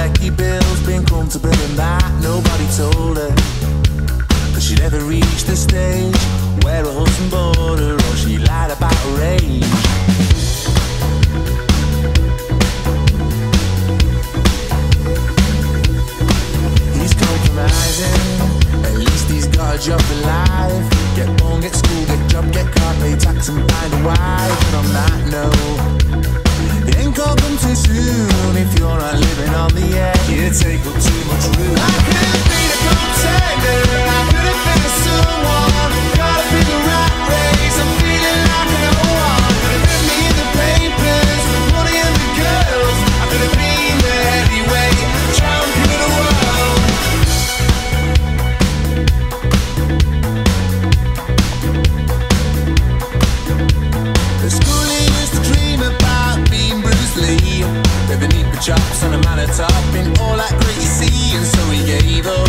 recce bill's been comfortable and that nobody told her. Cause she'd ever reached the stage where her husband bored her, or she lied about her age. He's compromising, at least he's got a job for life. Get born, get school, get job, get car, pay tax and find a wife. And on that note, it ain't gonna come too soon if you're not living on the edge. You take up too much room. I could have been a contender, I could have been a someone. Caught up in the rat race, I'm feeling like no one. Could have been me in the papers, with money and the girls. I could have been the heavyweight champion of the world. The schoolie used to dream about being Bruce Lee, with the neat chops and a man at top in all that great sea. And so he gave up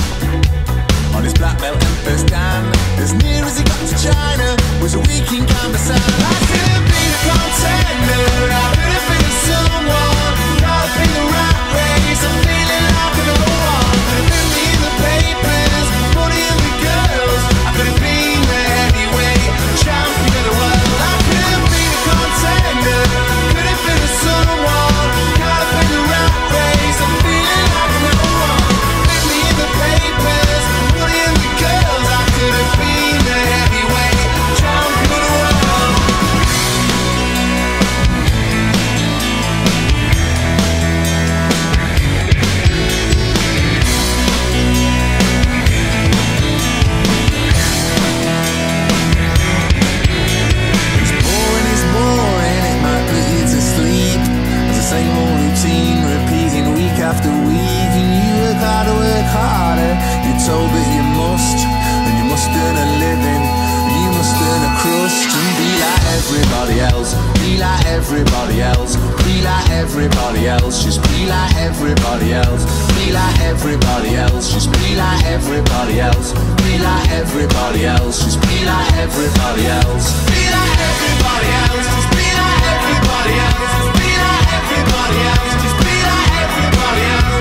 on his black belt and first dan. As near as he got to China was a week in Canvas. I could have been a contender, I could have been someone. Caught up in the rat race, I'm feeling like no one. Could have been me in the papers, money and the girls. I could have been the heavyweight champion of the world. I could have been a contender, could have been someone. Caught up in the rat race, I'm feeling like no one. Been me in the papers, money and the girls. I could have been the heavyweight champion of the world. It's boring, it might put you to sleep. It's the same old routine, repeating week after week. And you work harder, you're told that you must. And you must earn a living, and you must earn a crust. And be like everybody else, be like everybody else, be like everybody else, just be like everybody else, be like everybody else, just be like everybody else, be like everybody else, just be like everybody else, be like everybody else, just be like everybody else, just be like everybody else, just be like everybody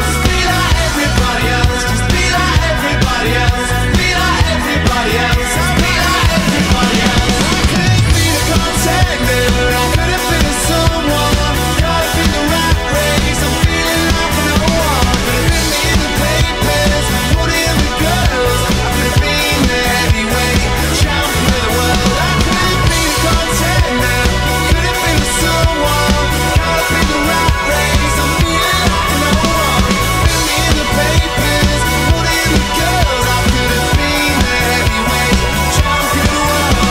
else, just be like everybody else, just be like everybody else, just be like everybody else, just be like everybody else. I could have been a contender, I could have been someone. Caught up in the rat race, I'm feeling like no one. Could have been me in the papers, money and the girls. I could have been the heavyweight champion of the world. I could have been a contender, could have been someone. Caught up in the rat race, I'm feeling like no one. Been me in the papers, money and the girls. I could have been the heavyweight champion of the world.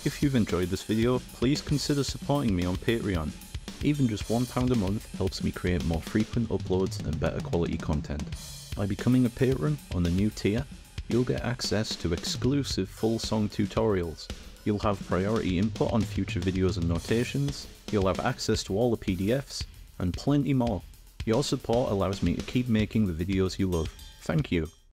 If you've enjoyed this video, please consider supporting me on Patreon. Even just £1 a month helps me create more frequent uploads and better quality content. By becoming a patron on the new tier, you'll get access to exclusive full song tutorials, you'll have priority input on future videos and notations, you'll have access to all the PDFs, and plenty more. Your support allows me to keep making the videos you love. Thank you.